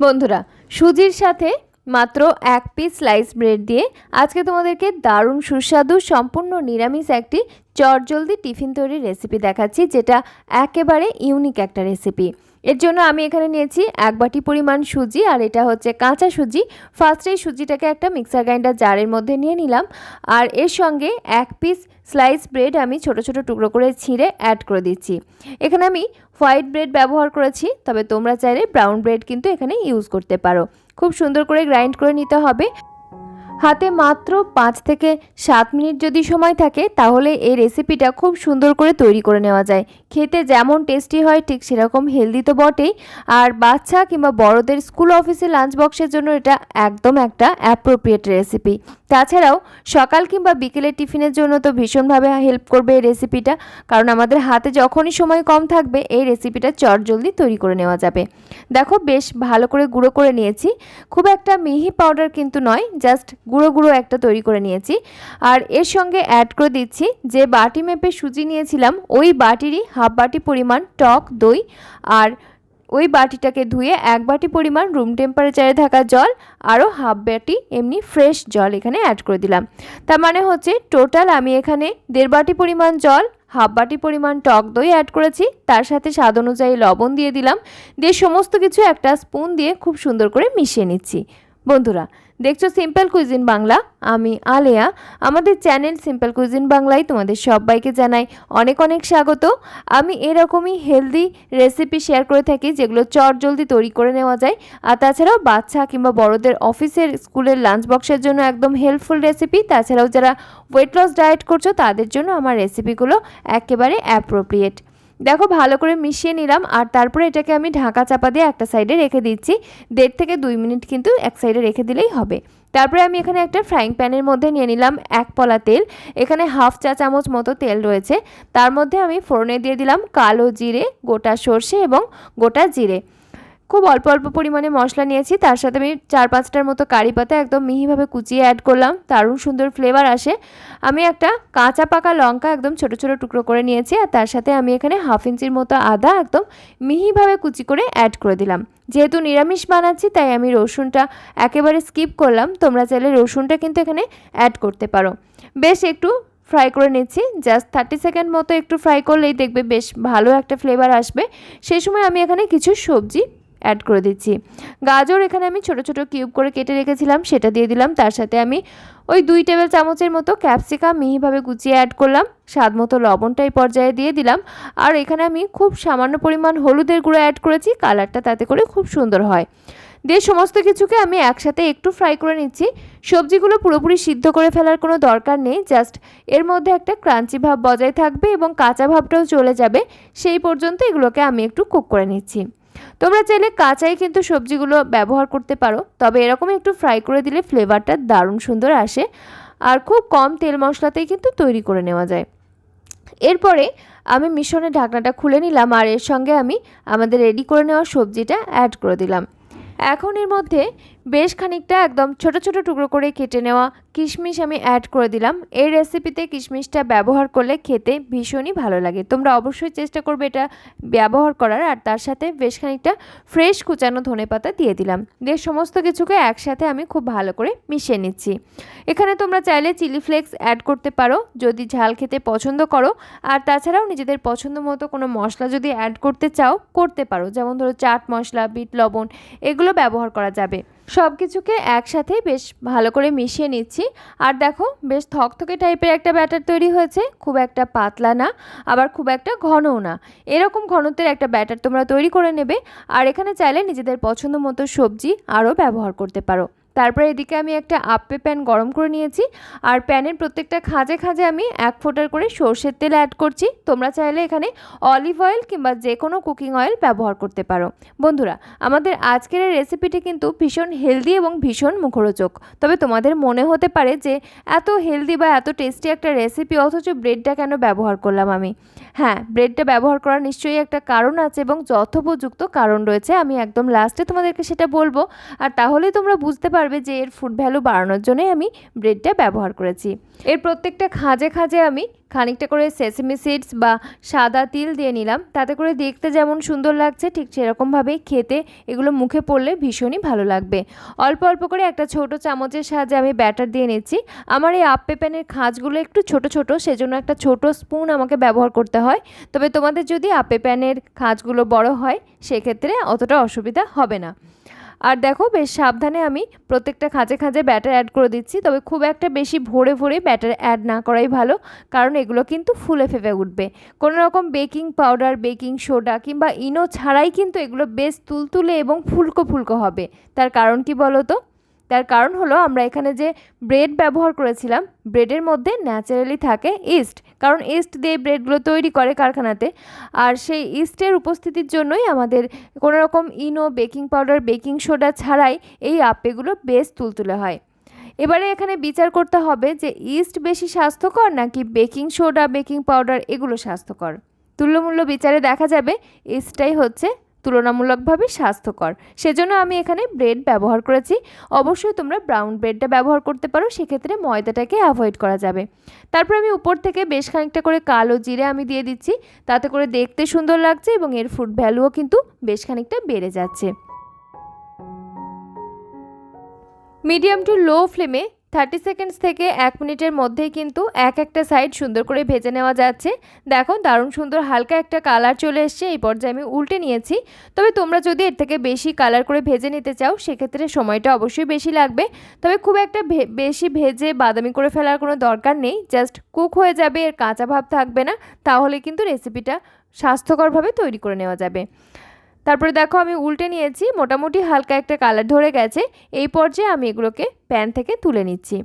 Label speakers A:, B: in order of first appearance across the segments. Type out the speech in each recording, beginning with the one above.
A: বন্ধুরা, সুজির সাথে মাত্র এক পিস স্লাইস ব্রেড দিয়ে আজকে তোমাদেরকে দারুণ সুস্বাদু সম্পূর্ণ নিরামিষ একটি চটজলদি টিফিন তৈরির রেসিপি দেখাচ্ছি, যেটা একেবারে ইউনিক একটা রেসিপি। এর জন্য আমি এখানে নিয়েছি 1 বাটি পরিমাণ সুজি, আর এটা হচ্ছে কাঁচা সুজি। ফার্স্টেই সুজিটাকে একটা মিক্সার গ্রাইন্ডার জারের মধ্যে নিয়ে নিলাম, আর এর সঙ্গে 1 পিস স্লাইস ব্রেড আমি ছোট ছোট টুকরো করে ছিঁড়ে অ্যাড করে দিচ্ছি। এখানে আমি হোয়াইট ব্রেড ব্যবহার করেছি, তবে তোমরা চাইলে ব্রাউন ব্রেড কিন্তু এখানে ইউজ করতে পারো। খুব সুন্দর করে গ্রাইন্ড করে নিতে হবে। হাতে মাত্র 5 থেকে 7 মিনিট যদি সময় থাকে তাহলে এই রেসিপিটা খুব সুন্দর করে তৈরি করে নেওয়া যায়। খেতে যেমন টেস্টি হয় ঠিক সেরকম হেলদি তো বটেই, আর বাচ্চা কিংবা বড়দের স্কুল অফিসে লাঞ্চ বক্সের জন্য এটা একদম একটা অ্যাপ্রোপ্রিয়েট রেসিপি। তাছাড়াও সকাল কিংবা বিকেলের টিফিনের জন্য তো ভীষণভাবে হেল্প করবে এই রেসিপিটা, কারণ আমাদের হাতে যখনই সময় কম থাকবে এই রেসিপিটা চটজলদি তৈরি করে নেওয়া যাবে। দেখো বেশ ভালো করে গুঁড়ো করে নিয়েছি, খুব একটা মিহি পাউডার কিন্তু নয়, জাস্ট গুঁড়ো গুঁড়ো একটা তৈরি করে নিয়েছি। আর এর সঙ্গে অ্যাড করে দিচ্ছি যে বাটি মেপে সুজি নিয়েছিলাম ওই বাটিরই হাফ বাটি পরিমাণ টক দই, আর ওই বাটিটাকে ধুয়ে 1 বাটি পরিমাণ রুম টেম্পারেচারে থাকা জল, আরও হাফ বাটি এমনি ফ্রেশ জল এখানে অ্যাড করে দিলাম। তার মানে হচ্ছে টোটাল আমি এখানে 1.5 বাটি পরিমাণ জল, হাফ বাটি পরিমাণ টক দই অ্যাড করেছি, তার সাথে স্বাদ অনুযায়ী লবণ দিয়ে দিলাম। দিয়ে সমস্ত কিছু একটা স্পুন দিয়ে খুব সুন্দর করে মিশিয়ে নিচ্ছি। বন্ধুরা, দেখছো সিম্পল কুইজিন বাংলা, আমি আলেয়া। আমাদের চ্যানেল সিম্পল কুইজিন বাংলায় তোমাদের সবাইকে জানাই অনেক অনেক স্বাগত। আমি এরকমই হেলদি রেসিপি শেয়ার করে থাকি যেগুলো চটজলদি তৈরি করে নেওয়া যায়, আর তাছাড়াও বাচ্চা কিংবা বড়দের অফিসের স্কুলের লাঞ্চ বক্সের জন্য একদম হেল্পফুল রেসিপি। তাছাড়াও যারা ওয়েট লস ডায়েট করছো তাদের জন্য আমার রেসিপিগুলো একেবারে অ্যাপ্রোপ্রিয়েট। দেখো ভালো করে মিশিয়ে নিলাম, আর তারপরে এটাকে আমি ঢাকা চাপা দিয়ে একটা সাইডে রেখে দিচ্ছি। 1.5 থেকে 2 মিনিট কিন্তু এক সাইডে রেখে দিলেই হবে। তারপরে আমি এখানে একটা ফ্রাইং প্যানের মধ্যে নিয়ে নিলাম 1 পলা তেল। এখানে হাফ চা চামচ মতো তেল রয়েছে। তার মধ্যে আমি ফোড়নে দিয়ে দিলাম কালো জিরে, গোটা সর্ষে এবং গোটা জিরে। খুব অল্প অল্প পরিমাণে মশলা নিয়েছি, তার সাথে আমি 4-5টার মতো কারি পাতা একদম মিহিভাবে কুচিয়ে অ্যাড করলাম, দারুণ সুন্দর ফ্লেভার আসে। আমি একটা কাঁচা পাকা লঙ্কা একদম ছোট ছোট টুকরো করে নিয়েছি, আর তার সাথে আমি এখানে হাফ ইঞ্চির মতো আদা একদম মিহিভাবে কুচি করে অ্যাড করে দিলাম। যেহেতু নিরামিষ বানাচ্ছি তাই আমি রসুনটা একেবারে স্কিপ করলাম, তোমরা চাইলে রসুনটা কিন্তু এখানে অ্যাড করতে পারো। বেশ একটু ফ্রাই করে নিচ্ছি, জাস্ট 30 সেকেন্ড মতো একটু ফ্রাই করলেই দেখবে বেশ ভালো একটা ফ্লেভার আসবে। সেই সময় আমি এখানে কিছু সবজি অ্যাড করে দিচ্ছি। গাজর এখানে আমি ছোট ছোট কিউব করে কেটে রেখেছিলাম, সেটা দিয়ে দিলাম। তার সাথে আমি ওই 2 টেবিল চামচের মতো ক্যাপসিকাম মিহিভাবে কুচিয়ে অ্যাড করলাম। স্বাদ মতো লবণটা এই পর্যায়ে দিয়ে দিলাম, আর এখানে আমি খুব সামান্য পরিমাণ হলুদের গুঁড়ো অ্যাড করেছি, কালারটা তাতে করে খুব সুন্দর হয়। দিয়ে সমস্ত কিছুকে আমি একসাথে একটু ফ্রাই করে নিচ্ছি। সবজিগুলো পুরোপুরি সিদ্ধ করে ফেলার কোনো দরকার নেই, জাস্ট এর মধ্যে একটা ক্রাঞ্চি ভাব বজায় থাকবে এবং কাঁচা ভাবটাও চলে যাবে, সেই পর্যন্ত এগুলোকে আমি একটু কুক করে নিচ্ছি। তোমরা চাইলে কাঁচাই কিন্তু সবজিগুলো ব্যবহার করতে পারো, তবে এরকম একটু ফ্রাই করে দিলে ফ্লেভারটা দারুণ সুন্দর আসে, আর খুব কম তেল মশলাতেই কিন্তু তৈরি করে নেওয়া যায়। এরপরে আমি মিশ্রণের ঢাকনাটা খুলে নিলাম, আর এর সঙ্গে আমি আমাদের রেডি করে নেওয়া সবজিটা অ্যাড করে দিলাম। এখন এর মধ্যে বেশ খানিকটা একদম ছোট ছোট টুকরো করে কেটে নেওয়া কিশমিশ আমি অ্যাড করে দিলাম। এই রেসিপিতে কিশমিশটা ব্যবহার করলে খেতে ভীষণই ভালো লাগে, তোমরা অবশ্যই চেষ্টা করবে এটা ব্যবহার করার। আর তার সাথে বেশ খানিকটা ফ্রেশ কুচানো ধনেপাতা দিয়ে দিলাম। দিয়ে সমস্ত কিছুকে একসাথে আমি খুব ভালো করে মিশিয়ে নিচ্ছি। এখানে তোমরা চাইলে চিলি ফ্লেক্স অ্যাড করতে পারো যদি ঝাল খেতে পছন্দ করো, আর তাছাড়াও নিজেদের পছন্দ মতো কোনো মশলা যদি অ্যাড করতে চাও করতে পারো, যেমন ধরো চাট মশলা, বিট লবণ, এগুলো ব্যবহার করা যাবে। সব কিছুকে একসাথে বেশ ভালো করে মিশিয়ে নিচ্ছি। আর দেখো বেশ থকথকে টাইপের একটা ব্যাটার তৈরি হয়েছে, খুব একটা পাতলা না আবার খুব একটা ঘনও না, এরকম ঘনত্বের একটা ব্যাটার তোমরা তৈরি করে নেবে। আর এখানে চাইলে নিজেদের পছন্দ মতো সবজি আরও ব্যবহার করতে পারো। তারপরে এদিকে আমি একটা আপ্পে প্যান গরম করে নিয়েছি, আর প্যানের প্রত্যেকটা খাঁজে খাঁজে আমি 1 ফোঁটার করে সর্ষের তেল অ্যাড করছি। তোমরা চাইলে এখানে অলিভ অয়েল কিংবা যে কোনো কুকিং অয়েল ব্যবহার করতে পারো। বন্ধুরা, আমাদের আজকের এই রেসিপিটি কিন্তু ভীষণ হেলদি এবং ভীষণ মুখরোচক। তবে তোমাদের মনে হতে পারে যে এত হেলদি বা এত টেস্টি একটা রেসিপি অথচ ব্রেডটা কেন ব্যবহার করলাম আমি। হ্যাঁ, ব্রেডটা ব্যবহার করার নিশ্চয়ই একটা কারণ আছে এবং যথোপযুক্ত কারণ রয়েছে, আমি একদম লাস্টে তোমাদেরকে সেটা বলবো, আর তাহলেই তোমরা বুঝতে পারবে পারবে যে এর ফুড ভ্যালু বাড়ানোর জন্যই আমি ব্রেডটা ব্যবহার করেছি। এর প্রত্যেকটা খাঁজে খাঁজে আমি খানিকটা করে সেসেমি সিডস বা সাদা তিল দিয়ে নিলাম, তাতে করে দেখতে যেমন সুন্দর লাগছে ঠিক সেরকমভাবেই খেতে এগুলো মুখে পড়লে ভীষণই ভালো লাগবে। অল্প অল্প করে একটা ছোট চামচের সাহায্যে আমি ব্যাটার দিয়ে নিচ্ছি। আমার এই আপ্পে প্যানের খাঁজগুলো একটু ছোট ছোট, সেজন্য একটা ছোট স্পুন আমাকে ব্যবহার করতে হয়। তবে তোমাদের যদি আপ্পে প্যানের খাঁজগুলো বড় হয় সেক্ষেত্রে অতটা অসুবিধা হবে না। আর দেখো বেশ সাবধানে আমি প্রত্যেকটা খাঁজে খাঁজে ব্যাটার অ্যাড করে দিচ্ছি, তবে খুব একটা বেশি ভরে ভরে ব্যাটার অ্যাড না করাই ভালো, কারণ এগুলো কিন্তু ফুলে ফেপে উঠবে। কোনো রকম বেকিং পাউডার, বেকিং সোডা কিংবা ইনো ছাড়াই কিন্তু এগুলো বেশ তুলতুলে এবং ফুলকো ফুলকো হবে। তার কারণ কি বলো তো? তার কারণ হলো আমরা এখানে যে ব্রেড ব্যবহার করেছিলাম, ব্রেডের মধ্যে ন্যাচারালি থাকে ইস্ট, কারণ ইস্ট দিয়ে ব্রেডগুলো তৈরি করে কারখানাতে। আর সেই ইস্টের উপস্থিতির জন্যই আমাদের কোনো রকম ইনো, বেকিং পাউডার, বেকিং সোডা ছাড়াই এই আপ্পেগুলো বেশ তুলতুলে হয়। এবারে এখানে বিচার করতে হবে যে ইস্ট বেশি স্বাস্থ্যকর নাকি বেকিং সোডা, বেকিং পাউডার এগুলো স্বাস্থ্যকর। তুল্যমূল্য বিচারে দেখা যাবে ইস্টটাই হচ্ছে তুলনামূলকভাবে স্বাস্থ্যকর, সেজন্য আমি এখানে ব্রেড ব্যবহার করেছি। অবশ্যই তোমরা ব্রাউন ব্রেডটা ব্যবহার করতে পারো, সেক্ষেত্রে ময়দাটাকে অ্যাভয়েড করা যাবে। তারপর আমি উপর থেকে বেশ খানিকটা করে কালো জিরে আমি দিয়ে দিচ্ছি, তাতে করে দেখতে সুন্দর লাগছে এবং এর ফুড ভ্যালুও কিন্তু বেশ খানিকটা বেড়ে যাচ্ছে। মিডিয়াম টু লো ফ্লেমে 30 সেকেন্ডস থেকে 1 মিনিটের মধ্যেই কিন্তু একটা সাইড সুন্দর করে ভেজে নেওয়া যাচ্ছে। দেখো দারুণ সুন্দর হালকা একটা কালার চলে এসছে। এই পর্যায়ে আমি উল্টে নিয়েছি। তবে তোমরা যদি এর থেকে বেশি কালার করে ভেজে নিতে চাও সেক্ষেত্রে সময়টা অবশ্যই বেশি লাগবে। তবে খুব একটা বেশি ভেজে বাদামি করে ফেলার কোনো দরকার নেই, জাস্ট কুক হয়ে যাবে, এর কাঁচা ভাব থাকবে না, তাহলে কিন্তু রেসিপিটা স্বাস্থ্যকরভাবে তৈরি করে নেওয়া যাবে। তারপরে দেখো আমি উল্টে নিয়েছি, মোটামুটি হালকা একটা কালার ধরে গেছে। এই পর্যায়ে আমি এগুলোকে প্যান থেকে তুলে নিচ্ছি।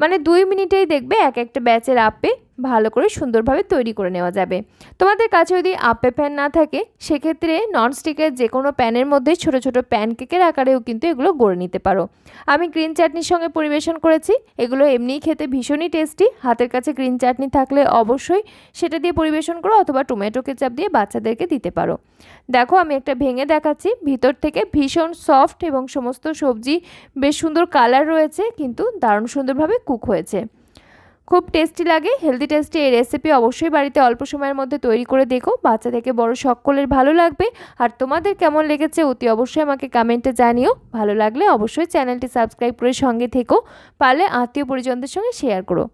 A: মানে 2 মিনিটেই দেখবে একটা ব্যাচের আপ্পে ভালো করে সুন্দরভাবে তৈরি করে নেওয়া যাবে। তোমাদের কাছে যদি আপ্পে প্যান না থাকে সেক্ষেত্রে ননস্টিকের যে কোনো প্যানের মধ্যে ছোট ছোট প্যানকেকের আকারেও কিন্তু এগুলো গড়ে নিতে পারো। আমি গ্রিন চাটনির সঙ্গে পরিবেশন করেছি। এগুলো এমনিই খেতে ভীষণই টেস্টি। হাতের কাছে গ্রিন চাটনি থাকলে অবশ্যই সেটা দিয়ে পরিবেশন করো, অথবা টমেটো কেচাপ দিয়ে বাচ্চাদেরকে দিতে পারো। দেখো আমি একটা ভেঙে দেখাচ্ছি, ভিতর থেকে ভীষণ সফট এবং সমস্ত সবজি বেশ সুন্দর কালার রয়েছে, কিন্তু দারুণ সুন্দরভাবে কুক হয়েছে। খুব টেস্টি লাগে, হেলদি টেস্টি এই রেসিপি অবশ্যই বাড়িতে অল্প সময়ের মধ্যে তৈরি করে দেখো। বাচ্চা থেকে বড় সকলের ভালো লাগবে। আর তোমাদের কেমন লেগেছে অতি অবশ্যই আমাকে কমেন্টে জানিও। ভালো লাগলে অবশ্যই চ্যানেলটি সাবস্ক্রাইব করে সঙ্গে থেকো, পারলে আত্মীয় পরিজনদের সঙ্গে শেয়ার করো।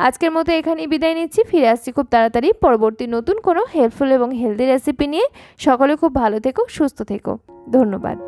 A: আজকের মতো এখানেই বিদায় নিচ্ছি, ফিরে আসছি খুব তাড়াতাড়ি পরবর্তী নতুন কোনো হেল্পফুল এবং হেলদি রেসিপি নিয়ে। সকলে খুব ভালো থেকো, সুস্থ থেকো, ধন্যবাদ।